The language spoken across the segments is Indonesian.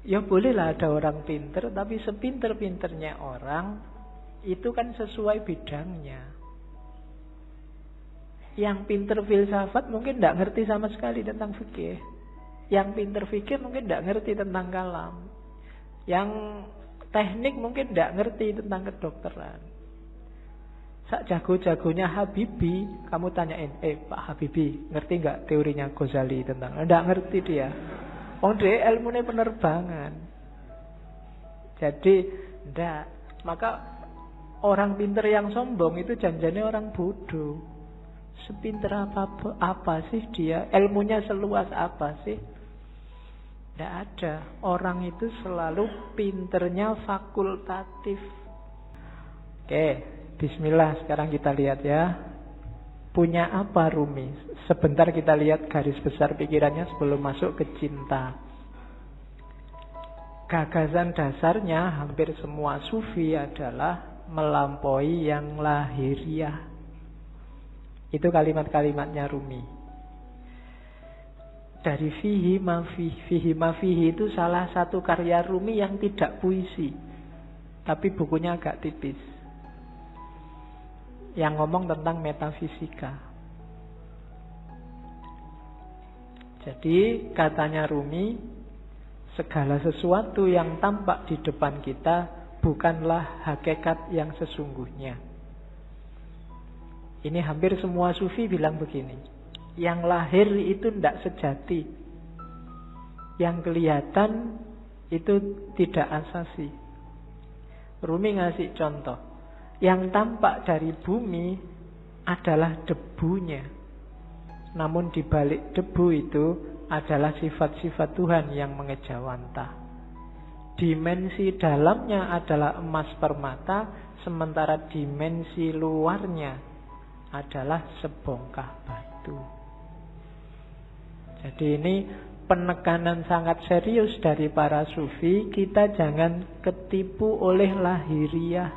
Ya bolehlah ada orang pinter, tapi sepinter-pinternya orang itu kan sesuai bidangnya. Yang pinter filsafat mungkin tidak ngerti sama sekali tentang fikih. Yang pinter fikih mungkin tidak ngerti tentang kalam. Yang teknik mungkin tidak ngerti tentang kedokteran. Sak jago-jagonya Habibie, kamu tanyain, Pak Habibie, ngerti nggak teorinya Ghazali tentang? Nggak ngerti dia. Oh dia ilmunya penerbangan. Jadi ndak. Maka orang pinter yang sombong itu janjane orang bodoh. Sepinter apa sih dia? Ilmunya seluas apa sih? Ndak ada. Orang itu selalu pinternya fakultatif. Oke. Bismillah, sekarang kita lihat ya. Punya apa Rumi? Sebentar kita lihat garis besar pikirannya sebelum masuk ke cinta. Gagasan dasarnya hampir semua sufi adalah melampaui yang lahiriah. Itu kalimat-kalimatnya Rumi. Dari fihi mafihi itu salah satu karya Rumi yang tidak puisi, tapi bukunya agak tipis, yang ngomong tentang metafisika. Jadi katanya Rumi, segala sesuatu yang tampak di depan kita bukanlah hakikat yang sesungguhnya. Ini hampir semua sufi bilang begini. Yang lahir itu tidak sejati. Yang kelihatan itu tidak asasi. Rumi ngasih contoh. Yang tampak dari bumi adalah debunya. Namun di balik debu itu adalah sifat-sifat Tuhan yang mengejawantah. Dimensi dalamnya adalah emas permata, sementara dimensi luarnya adalah sebongkah batu. Jadi ini penekanan sangat serius dari para sufi. Kita jangan ketipu oleh lahiriah.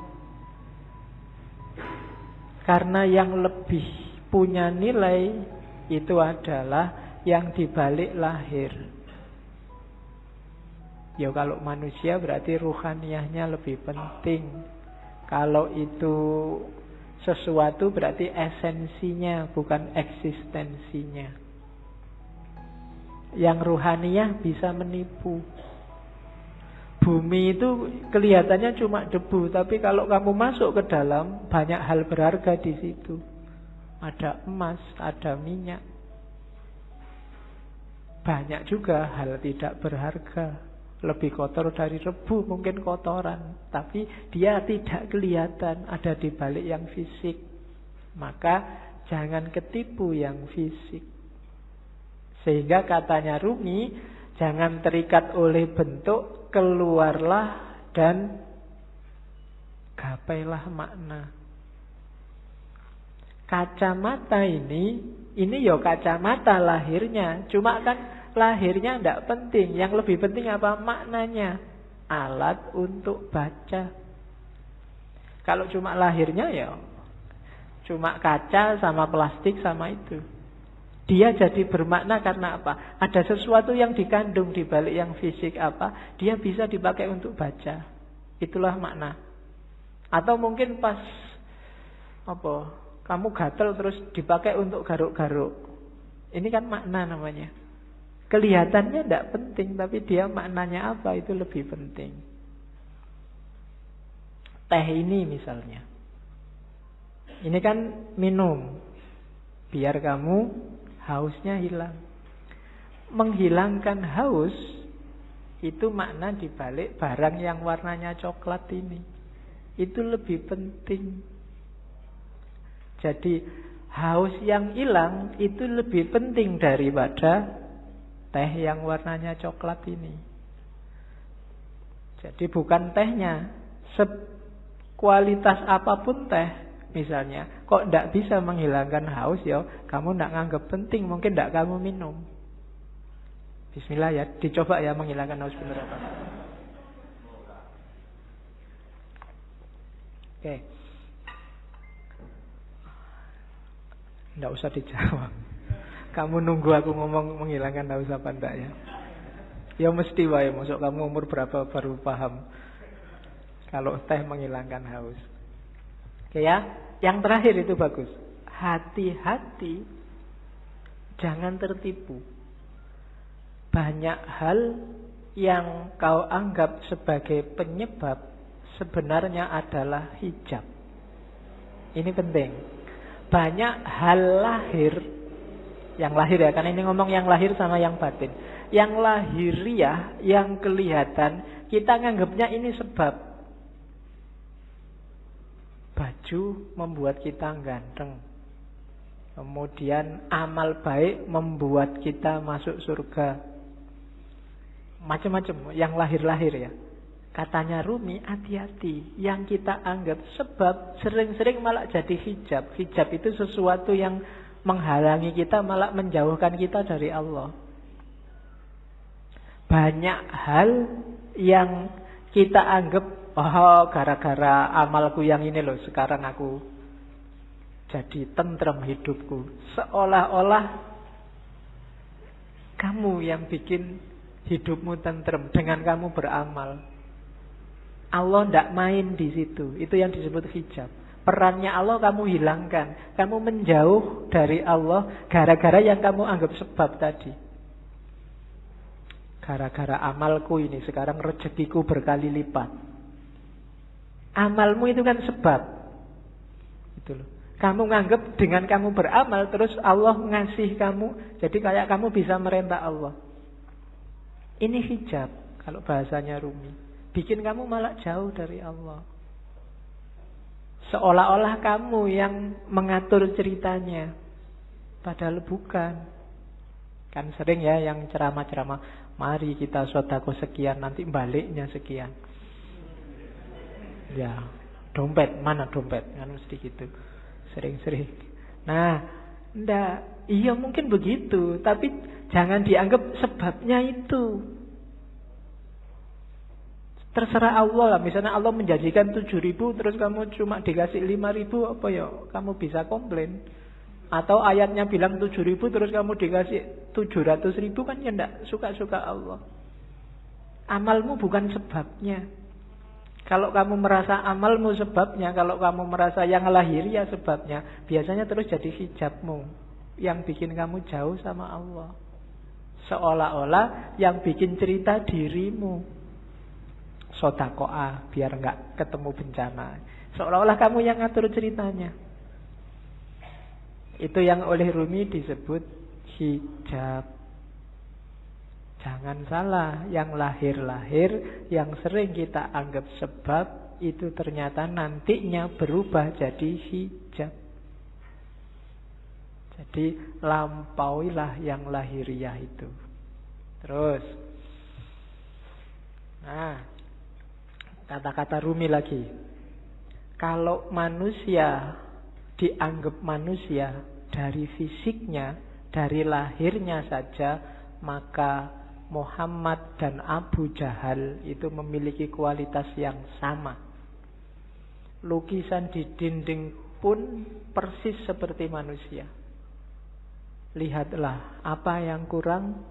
Karena yang lebih punya nilai itu adalah yang dibalik lahir. Ya kalau manusia berarti ruhaniyahnya lebih penting. Kalau itu sesuatu berarti esensinya, bukan eksistensinya. Yang ruhaniyah bisa menipu. Bumi itu kelihatannya cuma debu, tapi kalau kamu masuk ke dalam, banyak hal berharga di situ. Ada emas, ada minyak. Banyak juga hal tidak berharga. Lebih kotor dari rebu, mungkin kotoran, tapi dia tidak kelihatan, ada di balik yang fisik. Maka jangan ketipu yang fisik. Sehingga katanya Rumi, jangan terikat oleh bentuk, keluarlah dan gapailah makna. Kacamata ini ya kacamata lahirnya. Cuma kan lahirnya tidak penting. Yang lebih penting apa? Maknanya. Alat untuk baca. Kalau cuma lahirnya ya cuma kaca sama plastik sama itu. Dia jadi bermakna karena apa? Ada sesuatu yang dikandung di balik yang fisik apa? Dia bisa dipakai untuk baca. Itulah makna. Atau mungkin pas kamu gatel terus dipakai untuk garuk-garuk. Ini kan makna namanya. Kelihatannya tidak penting, tapi dia maknanya apa itu lebih penting. Teh ini misalnya. Ini kan minum. Biar kamu hausnya hilang. Menghilangkan haus itu makna dibalik barang yang warnanya coklat ini. Itu lebih penting. Jadi haus yang hilang itu lebih penting daripada teh yang warnanya coklat ini. Jadi bukan tehnya, sekualitas apapun teh misalnya, kok tidak bisa menghilangkan haus ya, kamu tidak nganggap penting, mungkin tidak kamu minum. Bismillah ya, dicoba ya menghilangkan haus benar apa. Oke. Tidak usah dijawab. Kamu nunggu aku ngomong menghilangkan haus apa enggak ya. Ya mesti wae, masuk kamu umur berapa baru paham kalau teh menghilangkan haus. Oke ya, yang terakhir itu bagus. Hati-hati, jangan tertipu. Banyak hal yang kau anggap sebagai penyebab sebenarnya adalah hijab. Ini penting. Banyak hal lahir, yang lahir ya, karena ini ngomong yang lahir sama yang batin. Yang lahiriah, yang kelihatan, kita nganggapnya ini sebab. Baju membuat kita ganteng. Kemudian amal baik membuat kita masuk surga. Macam-macam yang lahir-lahir ya. Katanya Rumi, hati-hati. Yang kita anggap sebab sering-sering malah jadi hijab. Hijab itu sesuatu yang menghalangi kita, malah menjauhkan kita dari Allah. Banyak hal yang kita anggap, oh gara-gara amalku yang ini loh, sekarang aku jadi tentrem hidupku. Seolah-olah kamu yang bikin hidupmu tentrem dengan kamu beramal. Allah tidak main di situ. Itu yang disebut hijab. Perannya Allah kamu hilangkan. Kamu menjauh dari Allah gara-gara yang kamu anggap sebab tadi. Gara-gara amalku ini sekarang rezekiku berkali lipat. Amalmu itu kan sebab. Itu loh. Kamu nganggap dengan kamu beramal terus Allah ngasih kamu. Jadi kayak kamu bisa merentah Allah. Ini hijab kalau bahasanya Rumi. Bikin kamu malah jauh dari Allah. Seolah-olah kamu yang mengatur ceritanya. Padahal bukan. Kan sering ya yang ceramah-ceramah, mari kita sedekah sekian, nanti baliknya sekian. Ya, dompet, mana dompet? Kan mesti gitu. Sering-sering. Nah, enggak. Iya mungkin begitu, tapi jangan dianggap sebabnya itu. Terserah Allah lah. Misalnya Allah menjanjikan 7.000 terus kamu cuma dikasih 5.000, apa ya? Kamu bisa komplain. Atau ayatnya bilang 7.000 terus kamu dikasih 700.000, kan ya enggak suka-suka Allah. Amalmu bukan sebabnya. Kalau kamu merasa amalmu sebabnya, kalau kamu merasa yang lahiriah sebabnya, biasanya terus jadi hijabmu yang bikin kamu jauh sama Allah. Seolah-olah yang bikin cerita dirimu. Sodakoah biar enggak ketemu bencana. Seolah-olah kamu yang ngatur ceritanya. Itu yang oleh Rumi disebut hijab. Jangan salah, yang lahir-lahir, yang sering kita anggap sebab, itu ternyata nantinya berubah jadi hijab. Jadi lampauilah yang lahiriah itu. Terus, nah, kata-kata Rumi lagi. Kalau manusia dianggap manusia dari fisiknya, dari lahirnya saja, maka Muhammad dan Abu Jahal itu memiliki kualitas yang sama. Lukisan di dinding pun persis seperti manusia. Lihatlah, apa yang kurang?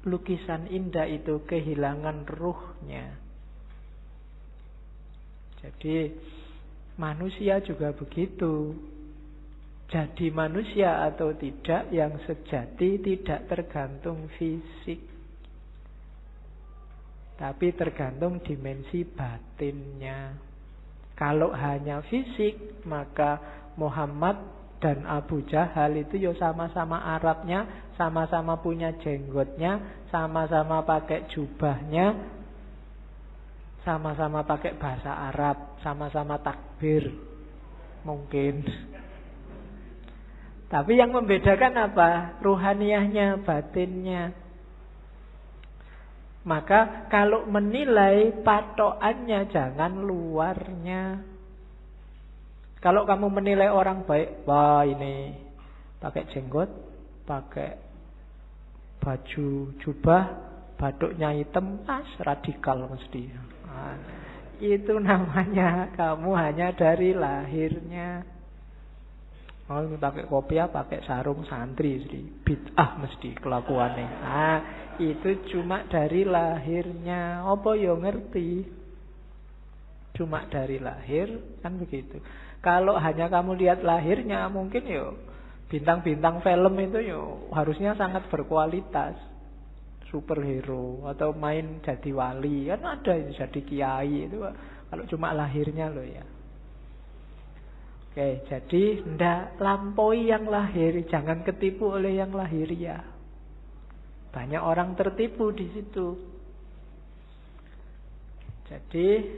Lukisan indah itu kehilangan ruhnya. Jadi manusia juga begitu. Jadi manusia atau tidak yang sejati tidak tergantung fisik, tapi tergantung dimensi batinnya. Kalau hanya fisik, maka Muhammad dan Abu Jahal itu ya sama-sama Arabnya, sama-sama punya jenggotnya, sama-sama pakai jubahnya, sama-sama pakai bahasa Arab, sama-sama takbir. Mungkin. Tapi yang membedakan apa? Ruhaniyahnya, batinnya. Maka kalau menilai, patokannya jangan luarnya. Kalau kamu menilai orang baik, wah ini pakai jenggot, pakai baju jubah, batuknya hitam, radikal mesti. Nah, itu namanya kamu hanya dari lahirnya. Oh, pakai kopiah, pakai sarung santri, bid'ah mesti kelakuannya. Nah, itu cuma dari lahirnya. Apa yo ngerti? Cuma dari lahir, kan begitu. Kalau hanya kamu lihat lahirnya, mungkin yo bintang-bintang film itu yo harusnya sangat berkualitas. Superhero atau main jadi wali, kan ada yang jadi kiai itu kalau cuma lahirnya loh ya. Oke, jadi ndak lampaui yang lahir, jangan ketipu oleh yang lahiriah. Banyak orang tertipu di situ. Jadi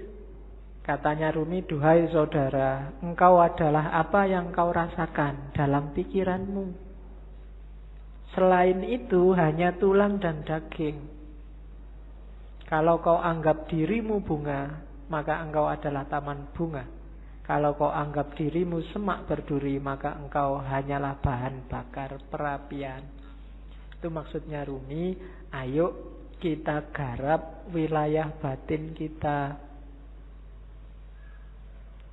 katanya Rumi, duhai saudara, engkau adalah apa yang kau rasakan dalam pikiranmu. Selain itu hanya tulang dan daging. Kalau kau anggap dirimu bunga, maka engkau adalah taman bunga. Kalau kau anggap dirimu semak berduri, maka engkau hanyalah bahan bakar perapian. Itu maksudnya Rumi, ayo kita garap wilayah batin kita.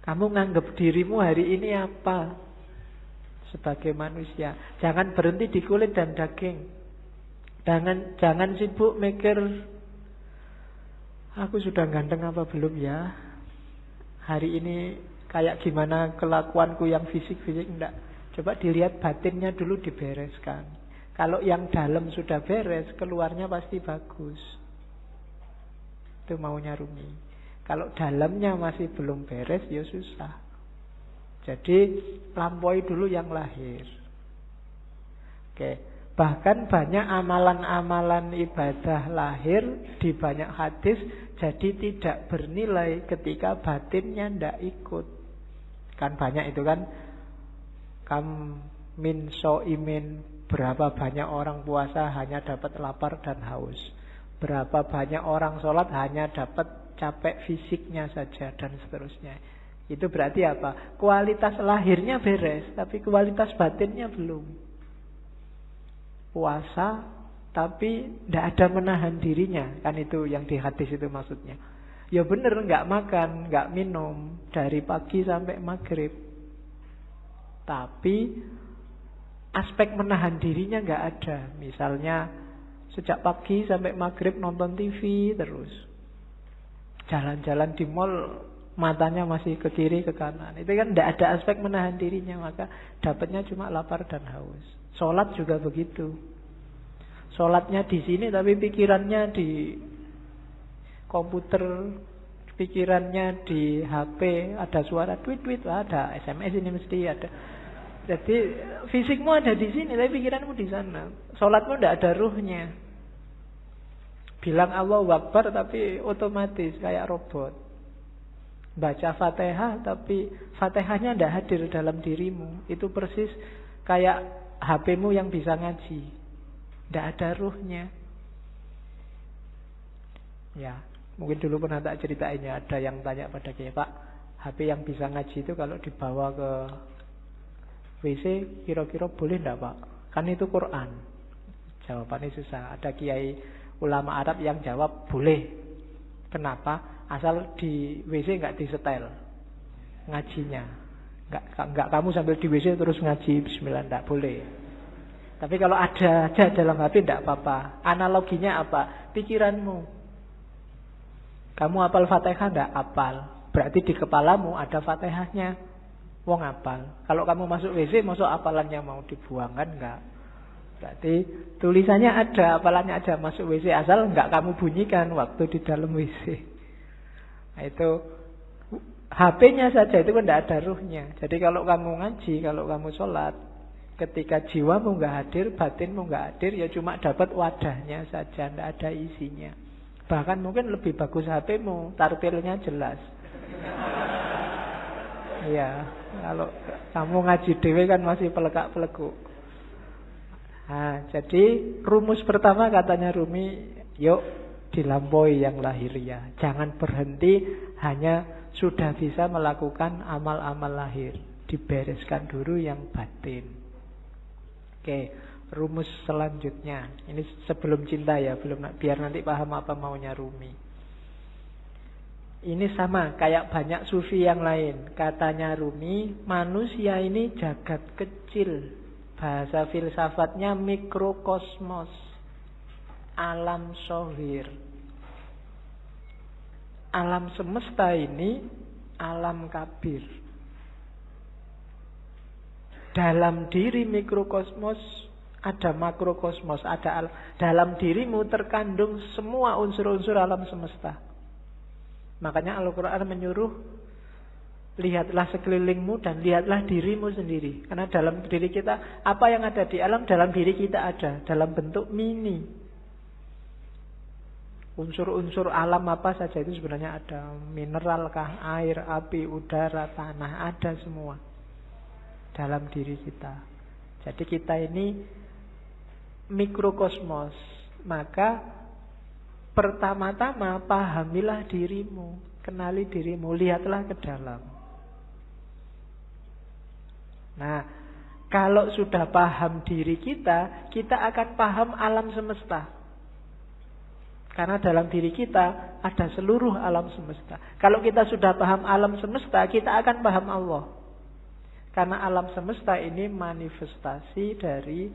Kamu nganggap dirimu hari ini apa? Sebagai manusia. Jangan berhenti di kulit dan daging. Jangan sibuk mikir, aku sudah ganteng apa belum ya? Hari ini kayak gimana kelakuanku yang fisik-fisik, enggak. Coba dilihat batinnya dulu, dibereskan. Kalau yang dalam sudah beres, keluarnya pasti bagus. Itu maunya Rumi. Kalau dalamnya masih belum beres, ya susah. Jadi lampaui dulu yang lahir. Oke. Bahkan banyak amalan-amalan ibadah lahir di banyak hadis jadi tidak bernilai ketika batinnya tidak ikut. Kan banyak itu kan, kam min so'imin, berapa banyak orang puasa hanya dapat lapar dan haus, berapa banyak orang sholat hanya dapat capek fisiknya saja, dan seterusnya. Itu berarti apa? Kualitas lahirnya beres, tapi kualitas batinnya belum. Puasa tapi tidak ada menahan dirinya, kan itu yang di hadis itu maksudnya. Ya bener, nggak makan, nggak minum dari pagi sampai maghrib, tapi aspek menahan dirinya nggak ada. Misalnya sejak pagi sampai maghrib nonton TV terus, jalan-jalan di mall matanya masih ke kiri ke kanan, itu kan tidak ada aspek menahan dirinya, maka dapatnya cuma lapar dan haus. Sholat juga begitu. Sholatnya di sini tapi pikirannya di komputer, pikirannya di HP, ada suara tweet-tweet, ada SMS ini mesti ada. Jadi fisikmu ada di sini tapi pikiranmu di sana. Sholatmu tidak ada ruhnya. Bilang Allahu Akbar tapi otomatis kayak robot. Baca Fatihah tapi Fatihahnya tidak hadir dalam dirimu. Itu persis kayak HP-mu yang bisa ngaji, tidak ada ruhnya. Ya, mungkin dulu pernah tak ceritainnya, ada yang tanya pada Kiai, Pak, HP yang bisa ngaji itu kalau dibawa ke WC kira-kira boleh enggak, Pak? Kan itu Quran. Jawabannya susah. Ada kiai ulama Arab yang jawab boleh. Kenapa? Asal di WC enggak disetel ngajinya. Enggak kamu sambil di WC terus ngaji bismillah, enggak boleh. Tapi kalau ada aja dalam HP enggak apa-apa. Analoginya apa? Pikiranmu. Kamu hafal Fatihah enggak? Hafal. Berarti di kepalamu ada Fatihahnya. Wong hafal. Kalau kamu masuk WC, masuk hafalannya mau dibuang kan enggak? Berarti tulisannya ada, hafalannya ada, masuk WC, asal enggak kamu bunyikan waktu di dalam WC. Nah itu HP-nya saja itu kan enggak ada ruhnya. Jadi kalau kamu ngaji, kalau kamu sholat, ketika jiwamu enggak hadir, batinmu enggak hadir, ya cuma dapat wadahnya saja, enggak ada isinya. Bahkan mungkin lebih bagus HP-mu, tartilnya jelas. Iya, kalau kamu ngaji dewe kan masih pelekak-pelekuk. Nah, jadi rumus pertama katanya Rumi, yuk dilampaui yang lahiriah. Jangan berhenti hanya sudah bisa melakukan amal-amal lahir. Dibereskan dulu yang batin. Oke, rumus selanjutnya. Ini sebelum cinta ya, belum, biar nanti paham apa maunya Rumi. Ini sama kayak banyak sufi yang lain. Katanya Rumi, manusia ini jagat kecil. Bahasa filsafatnya mikrokosmos, alam sohir. Alam semesta ini alam kabir. Dalam diri mikrokosmos ada makrokosmos, ada dalam dirimu terkandung semua unsur-unsur alam semesta. Makanya Al-Quran menyuruh lihatlah sekelilingmu dan lihatlah dirimu sendiri. Karena dalam diri kita, apa yang ada di alam, dalam diri kita ada. Dalam bentuk mini. Unsur-unsur alam apa saja itu sebenarnya ada. Mineral kah, air, api, udara, tanah, ada semua. Dalam diri kita. Jadi kita ini mikrokosmos. Maka pertama-tama pahamilah dirimu, kenali dirimu, lihatlah ke dalam. Nah, kalau sudah paham diri kita, kita akan paham alam semesta. Karena dalam diri kita ada seluruh alam semesta. Kalau kita sudah paham alam semesta, kita akan paham Allah. Karena alam semesta ini manifestasi dari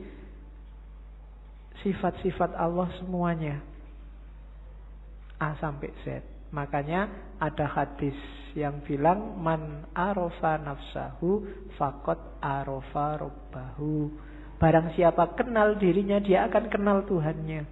sifat-sifat Allah semuanya. A sampai Z. Makanya ada hadis yang bilang man arofa nafsahu faqad arofa robbahu. Barang siapa kenal dirinya, dia akan kenal Tuhannya.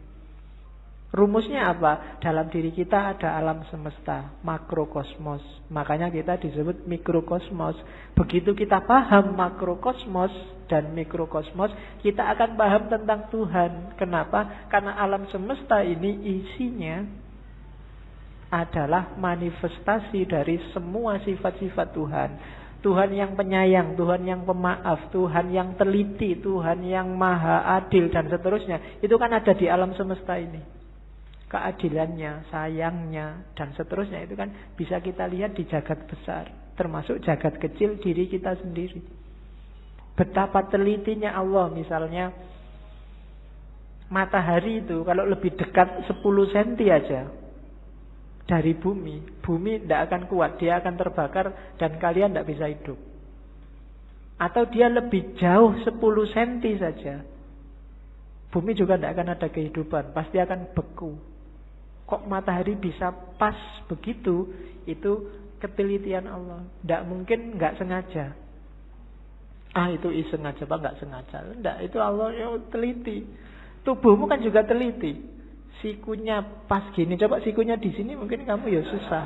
Rumusnya apa? Dalam diri kita ada alam semesta, makrokosmos. Makanya kita disebut mikrokosmos. Begitu kita paham makrokosmos dan mikrokosmos, kita akan paham tentang Tuhan. Kenapa? Karena alam semesta ini isinya adalah manifestasi dari semua sifat-sifat Tuhan. Tuhan yang penyayang, Tuhan yang pemaaf, Tuhan yang teliti, Tuhan yang maha adil, dan seterusnya. Itu kan ada di alam semesta ini. Keadilannya, sayangnya, dan seterusnya. Itu kan bisa kita lihat di jagat besar. Termasuk jagat kecil diri kita sendiri. Betapa telitinya Allah. Misalnya matahari itu kalau lebih dekat 10 cm aja dari bumi tidak akan kuat, dia akan terbakar dan kalian tidak bisa hidup. Atau dia lebih jauh 10 cm saja, bumi juga tidak akan ada kehidupan, pasti akan beku. Kok matahari bisa pas begitu? Itu ketelitian Allah. Tidak mungkin nggak sengaja. Itu iseng aja Pak, nggak sengaja. Tidak, itu Allah yang teliti. Tubuhmu kan juga teliti. Sikunya pas gini, coba sikunya di sini mungkin kamu ya susah.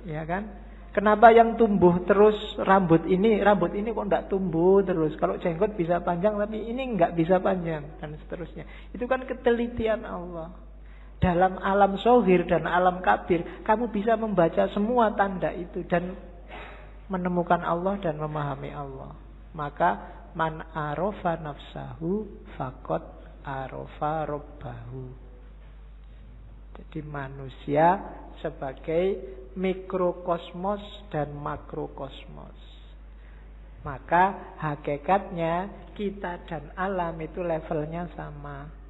Ya kan? Kenapa yang tumbuh terus rambut ini kok enggak tumbuh terus? Kalau jenggot bisa panjang tapi ini enggak bisa panjang dan seterusnya. Itu kan ketelitian Allah. Dalam alam zohir dan alam kabir, kamu bisa membaca semua tanda itu dan menemukan Allah dan memahami Allah. Maka man arofa nafsahu faqad arofa robbahu. Jadi manusia sebagai mikrokosmos dan makrokosmos. Maka hakikatnya kita dan alam itu levelnya sama.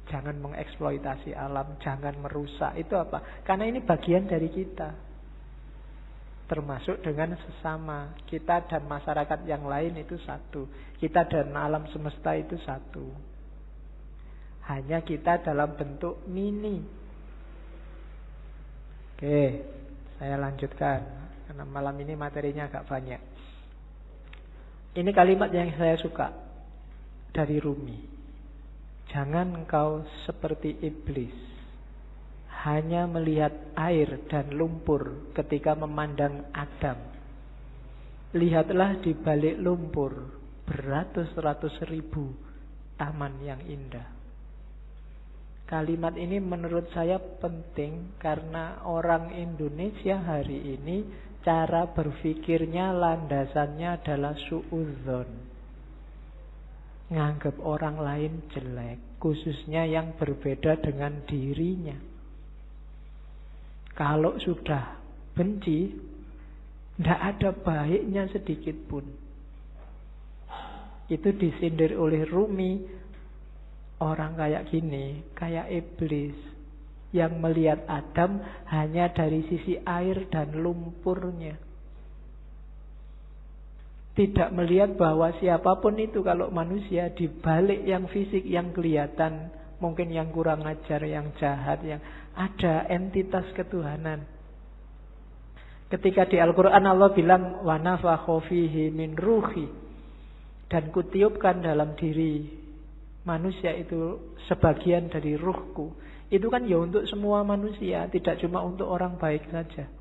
Jangan mengeksploitasi alam, jangan merusak. Itu apa? Karena ini bagian dari kita. Termasuk dengan sesama. Kita dan masyarakat yang lain itu satu. Kita dan alam semesta itu satu. Hanya kita dalam bentuk mini. Oke, saya lanjutkan. Karena malam ini materinya agak banyak. Ini kalimat yang saya suka dari Rumi. Jangan engkau seperti iblis, hanya melihat air dan lumpur ketika memandang Adam. Lihatlah di balik lumpur beratus-ratus ribu taman yang indah. Kalimat ini menurut saya penting karena orang Indonesia hari ini cara berpikirnya landasannya adalah suudzon. Nganggap orang lain jelek, khususnya yang berbeda dengan dirinya. Kalau sudah benci, tidak ada baiknya sedikit pun. Itu disindir oleh Rumi. Orang kayak gini, kayak iblis, Yang melihat Adam hanya dari sisi air dan lumpurnya. Tidak melihat bahwa siapapun itu kalau manusia, di balik yang fisik, yang kelihatan, mungkin yang kurang ajar, yang jahat, yang ada entitas ketuhanan. Ketika di Al-Quran Allah bilang wa nafakha fihi min ruhi, dan kutiupkan dalam diri manusia itu sebagian dari ruhku. Itu kan ya untuk semua manusia, tidak cuma untuk orang baik saja.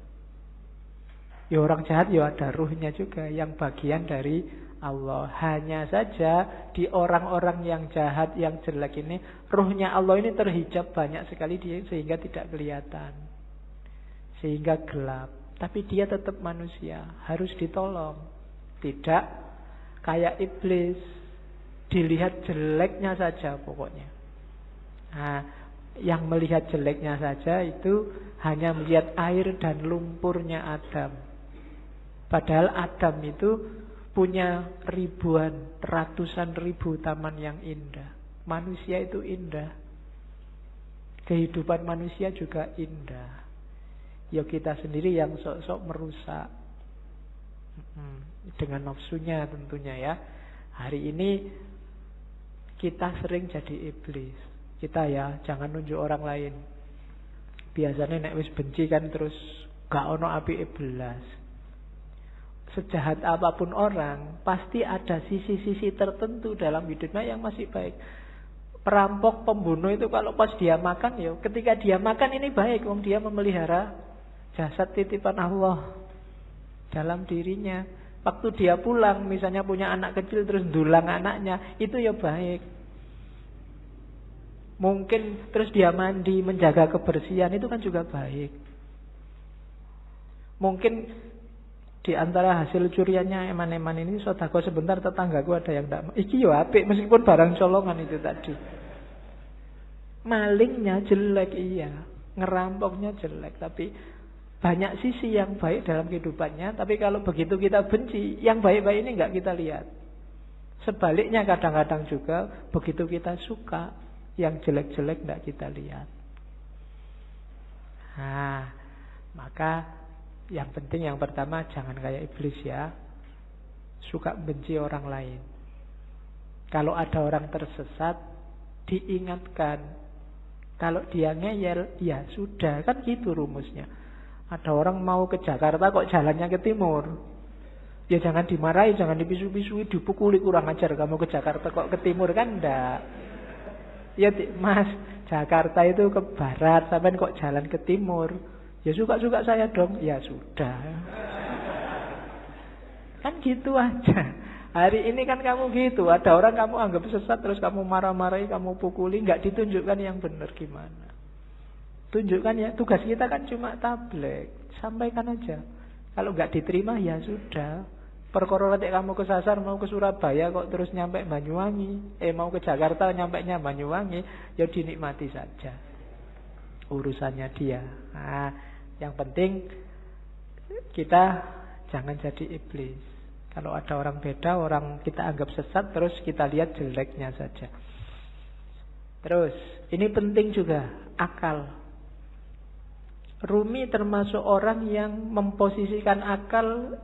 Ya orang jahat ya ada ruhnya juga, yang bagian dari Allah. Hanya saja di orang-orang yang jahat, yang jelek ini, ruhnya Allah ini terhijab banyak sekali sehingga tidak kelihatan, sehingga gelap. Tapi dia tetap manusia, harus ditolong. Tidak kayak iblis, dilihat jeleknya saja pokoknya. Nah, yang melihat jeleknya saja itu hanya melihat air dan lumpurnya Adam. Padahal Adam itu punya ribuan, ratusan ribu taman yang indah. Manusia itu indah. Kehidupan manusia juga indah. Ya kita sendiri yang sok-sok merusak. Dengan nafsunya tentunya ya. Hari ini kita sering jadi iblis. Kita ya jangan nunjuk orang lain. Biasanya nek wis benci kan terus gak ono apike belas. Sejahat apapun orang, pasti ada sisi-sisi tertentu dalam hidupnya yang masih baik. Perampok, pembunuh itu kalau pas dia makan, ya ketika dia makan ini baik, wong dia memelihara jasad titipan Allah dalam dirinya. Waktu dia pulang, misalnya punya anak kecil terus ndulang anaknya, itu ya baik. Mungkin terus dia mandi, menjaga kebersihan, itu kan juga baik. Mungkin di antara hasil curiannya eman-eman ini, sodako sebentar tetanggaku ada yang tidak, iki yo apik meskipun barang colongan itu tadi. Malingnya jelek iya, ngerampoknya jelek, tapi banyak sisi yang baik dalam kehidupannya. Tapi kalau begitu kita benci, yang baik-baik ini nggak kita lihat. Sebaliknya kadang-kadang juga begitu kita suka, yang jelek-jelek nggak kita lihat. Nah, maka yang penting yang pertama jangan kayak iblis ya, suka benci orang lain. Kalau ada orang tersesat, diingatkan. Kalau dia ngeyel, ya sudah, kan gitu rumusnya. Ada orang mau ke Jakarta kok jalannya ke timur, ya jangan dimarahi, jangan dipisu-pisui, dipukuli, kurang ajar kamu ke Jakarta kok ke timur, kan enggak. Ya mas, Jakarta itu ke barat, sampai kok jalan ke timur. Ya suka-suka saya dong. Ya sudah. Kan gitu aja. Hari ini kan kamu gitu. Ada orang kamu anggap sesat, terus kamu marah-marahi, kamu pukuli. Nggak ditunjukkan yang benar gimana. Tunjukkan ya. Tugas kita kan cuma tabligh. Sampaikan aja. Kalau nggak diterima ya sudah. Perkara nanti kamu kesasar mau ke Surabaya kok terus nyampe Banyuwangi. Mau ke Jakarta nyampenya Banyuwangi. Ya dinikmati saja. Urusannya dia. Nah, yang penting kita jangan jadi iblis. Kalau ada orang beda, orang kita anggap sesat, terus kita lihat jeleknya saja. Terus, ini penting juga, akal. Rumi termasuk orang yang memposisikan akal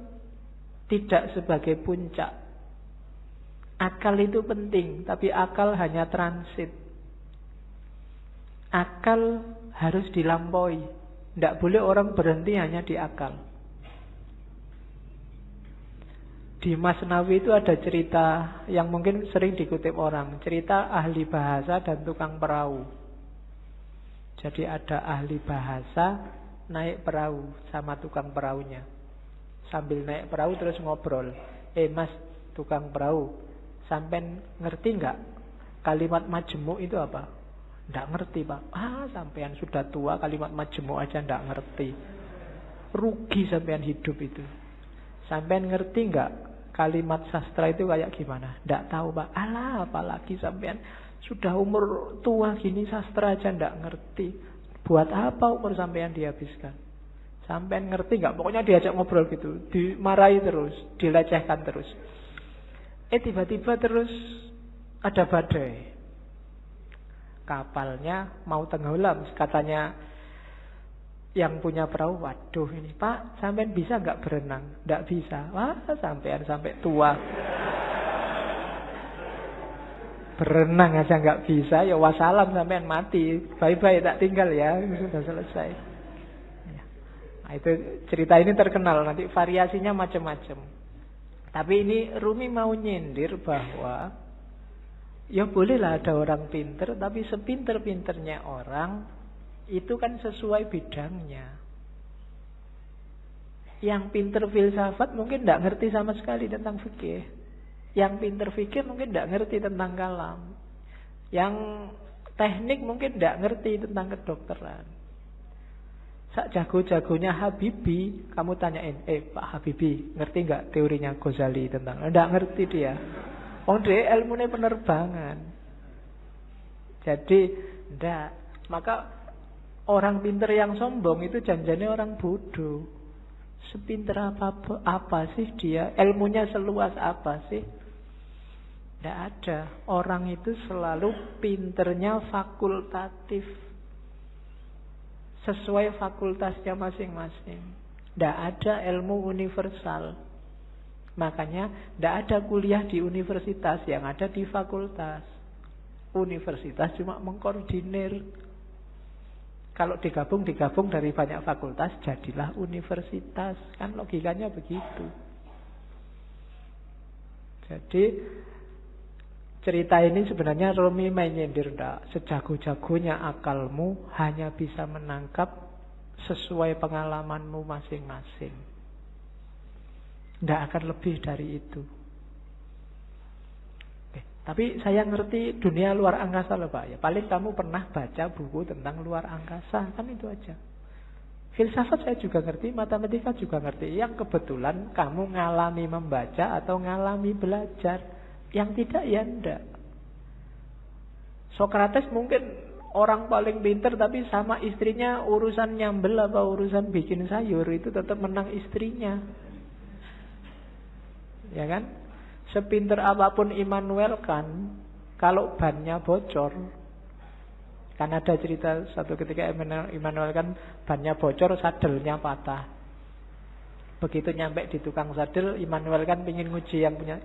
tidak sebagai puncak. Akal itu penting, tapi akal hanya transit. Akal harus dilampaui. Tidak boleh orang berhenti hanya di akal. Di Masnawi itu ada cerita yang mungkin sering dikutip orang. Cerita ahli bahasa dan tukang perahu. Jadi ada ahli bahasa naik perahu sama tukang perahunya. Sambil naik perahu terus ngobrol. Mas tukang perahu, sampean ngerti nggak kalimat majemuk itu apa? Nggak ngerti pak. Sampean sudah tua kalimat majemuk aja nggak ngerti. Rugi sampean hidup itu. Sampean ngerti nggak kalimat sastra itu kayak gimana? Nggak tahu pak. Apalagi sampean sudah umur tua gini sastra aja nggak ngerti. Buat apa umur sampean dihabiskan? Sampean ngerti nggak? Pokoknya diajak ngobrol gitu, dimarahi terus, dilecehkan terus. Tiba-tiba terus ada badai. Kapalnya mau tenggelam. Katanya yang punya perahu, waduh ini Pak, sampean bisa nggak berenang? Nggak bisa. Wah, sampean sampai tua berenang aja nggak bisa, ya wassalam, sampean mati. Bye-bye, tak tinggal ya, sudah selesai. Ya. Nah, itu cerita ini terkenal, nanti variasinya macam-macam. Tapi ini Rumi mau nyindir bahwa ya bolehlah ada orang pinter, tapi sepinter-pinternya orang itu kan sesuai bidangnya. Yang pinter filsafat mungkin tidak ngerti sama sekali tentang fikih. Yang pinter fikih mungkin tidak ngerti tentang kalam. Yang teknik mungkin tidak ngerti tentang kedokteran. Sak jago-jagonya Habibie, kamu tanyain, Pak Habibie, ngerti nggak teorinya Ghazali tentang? Tidak ngerti dia. Dia ilmunya penerbangan. Jadi tidak. Maka orang pinter yang sombong itu janjinya orang bodoh. Sepinter apa sih dia? Ilmunya seluas apa sih? Tidak ada. Orang itu selalu pinternya fakultatif, sesuai fakultasnya masing-masing. Tidak ada ilmu universal. Makanya tidak ada kuliah di universitas, yang ada di fakultas. Universitas cuma mengkoordinir. Kalau digabung dari banyak fakultas, jadilah universitas. Kan logikanya begitu. Jadi cerita ini sebenarnya Rumi main nyindir, enggak. Sejago-jagonya akalmu hanya bisa menangkap sesuai pengalamanmu masing-masing. Tidak akan lebih dari itu. Tapi saya ngerti dunia luar angkasa loh Pak. Ya, paling kamu pernah baca buku tentang luar angkasa, kan itu aja. Filsafat saya juga ngerti, matematika juga ngerti. Yang kebetulan kamu ngalami membaca atau ngalami belajar. Yang tidak ya enggak. Sokrates mungkin orang paling pinter, tapi sama istrinya urusan nyambel apa urusan bikin sayur itu tetap menang istrinya. Ya kan? Sepinter apapun Immanuel kan, kalau bannya bocor, kan ada cerita satu ketika Immanuel kan bannya bocor, sadelnya patah. Begitu nyampe di tukang sadel, Immanuel kan pingin nguji yang punya,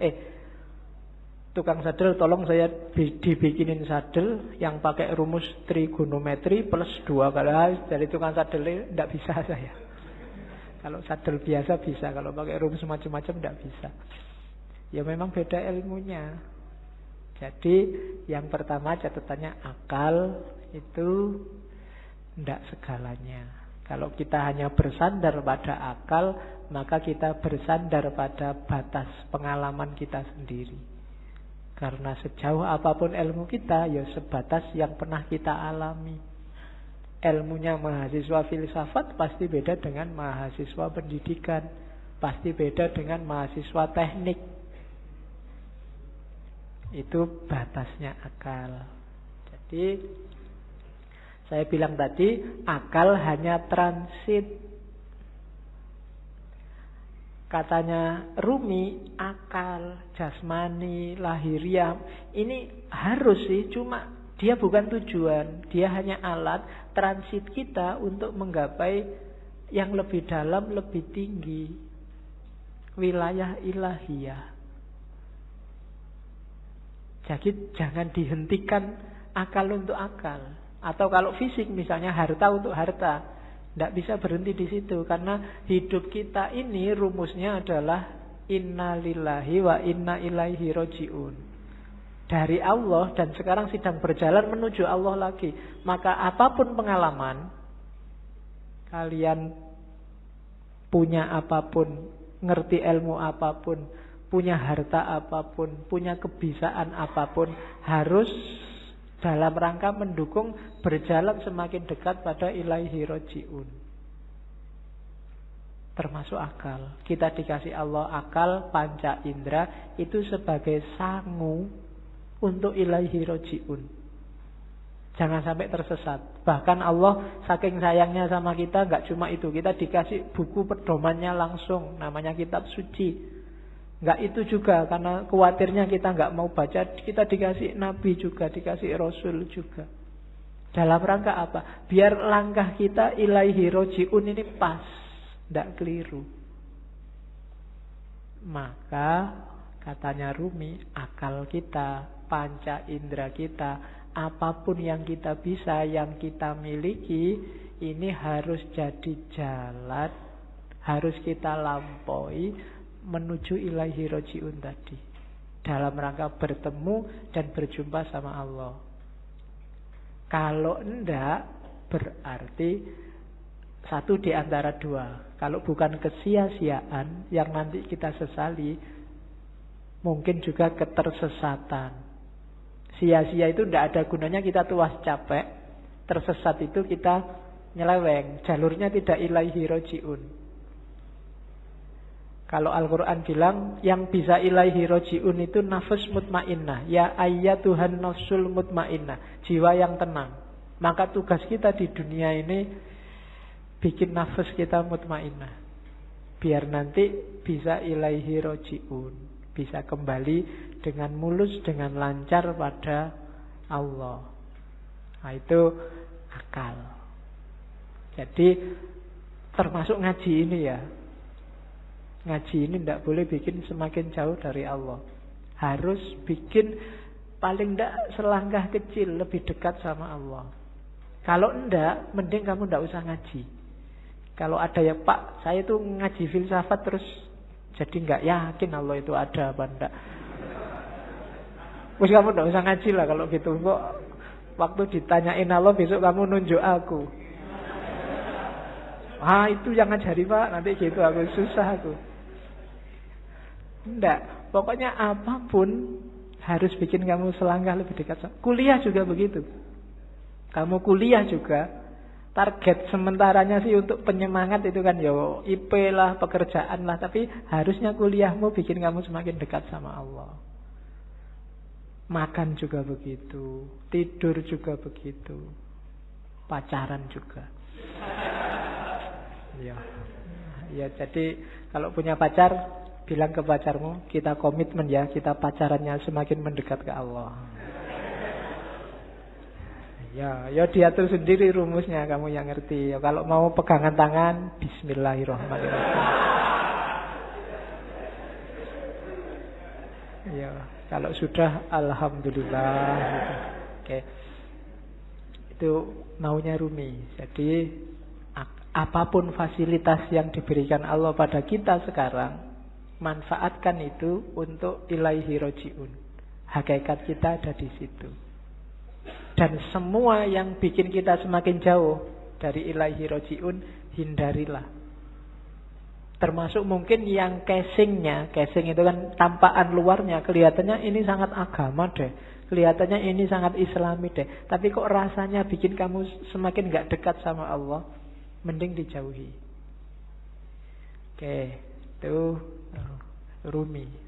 tukang sadel tolong saya dibikinin sadel yang pakai rumus trigonometri plus 2 kali. Dari tukang sadel tidak bisa saya. Kalau sadel biasa bisa, kalau pakai rumus macam-macam tidak bisa. Ya memang beda ilmunya. Jadi yang pertama catatannya akal itu tidak segalanya. Kalau kita hanya bersandar pada akal, maka kita bersandar pada batas pengalaman kita sendiri. Karena sejauh apapun ilmu kita, ya sebatas yang pernah kita alami. Ilmunya mahasiswa filsafat pasti beda dengan mahasiswa pendidikan, pasti beda dengan mahasiswa teknik. Itu batasnya akal. Jadi saya bilang tadi, akal hanya transit. Katanya Rumi, akal, jasmani, lahiriah, ini harus sih, cuma dia bukan tujuan. Dia hanya alat transit kita untuk menggapai yang lebih dalam, lebih tinggi. Wilayah ilahiyah. Jadi jangan dihentikan akal untuk akal. Atau kalau fisik misalnya harta untuk harta, tidak bisa berhenti di situ. Karena hidup kita ini rumusnya adalah inna lillahi wa inna ilaihi roji'un. Dari Allah dan sekarang sedang berjalan menuju Allah lagi. Maka apapun pengalaman, kalian punya apapun, ngerti ilmu apapun, punya harta apapun, punya kebisaan apapun, harus dalam rangka mendukung berjalan semakin dekat pada ilaihi roji'un. Termasuk akal. Kita dikasih Allah akal, panca indera, itu sebagai sangu untuk ilaihi roji'un. Jangan sampai tersesat. Bahkan Allah saking sayangnya sama kita, gak cuma itu, kita dikasih buku pedomannya langsung, namanya kitab suci. Enggak itu juga, karena khawatirnya kita enggak mau baca, kita dikasih nabi juga, dikasih rasul juga. Dalam rangka apa? Biar langkah kita ilaihi roji'un ini pas, tidak keliru. Maka katanya Rumi, akal kita, panca indera kita, apapun yang kita bisa, yang kita miliki, ini harus jadi jalan, harus kita lampaui menuju ilaihi roji'un tadi. Dalam rangka bertemu dan berjumpa sama Allah. Kalau enggak, berarti satu di antara dua. Kalau bukan kesia-siaan yang nanti kita sesali, mungkin juga ketersesatan. Sia-sia itu enggak ada gunanya, kita tuas capek. Tersesat itu kita nyeleweng, jalurnya tidak ilaihi roji'un. Kalau Al-Quran bilang yang bisa ilaihi roji'un itu nafas mutmainnah. Ya ayyatuhan nafsul mutmainnah, jiwa yang tenang. Maka tugas kita di dunia ini bikin nafas kita mutmainnah, biar nanti bisa ilaihi roji'un, bisa kembali dengan mulus, dengan lancar pada Allah. Nah itu akal. Jadi termasuk ngaji ini ya. Ngaji ini tidak boleh bikin semakin jauh dari Allah. Harus bikin paling tidak selangkah kecil lebih dekat sama Allah. Kalau enggak, mending kamu tidak usah ngaji. Kalau ada ya Pak, saya itu ngaji filsafat terus jadi nggak yakin Allah itu ada apa enggak. Terus kamu tidak usah ngaji lah kalau gitu. Kok waktu ditanyain Allah besok kamu nunjuk aku. Ah itu yang ngajari Pak, nanti gitu aku susah aku. Enggak, pokoknya apapun harus bikin kamu selangkah lebih dekat. Kuliah juga begitu. Kamu kuliah juga, target sementaranya sih untuk penyemangat itu kan ya IP lah, pekerjaan lah. Tapi harusnya kuliahmu bikin kamu semakin dekat sama Allah. Makan juga begitu, tidur juga begitu, pacaran juga. Ya jadi kalau punya pacar, bilang ke pacarmu, kita komitmen ya, kita pacarannya semakin mendekat ke Allah. Ya diatur sendiri rumusnya, kamu yang ngerti. Ya, kalau mau pegangan tangan, bismillahirrahmanirrahim. Ya, kalau sudah, alhamdulillah. Oke. Itu maunya Rumi. Jadi apapun fasilitas yang diberikan Allah pada kita sekarang, manfaatkan itu untuk ilaihi roji'un. Hakikat kita ada di situ. Dan semua yang bikin kita semakin jauh dari ilaihi roji'un, hindarilah. Termasuk mungkin yang casingnya, casing itu kan tampakan luarnya, kelihatannya ini sangat agama deh, kelihatannya ini sangat islami deh, tapi kok rasanya bikin kamu semakin gak dekat sama Allah, mending dijauhi. Oke, itu Rumi.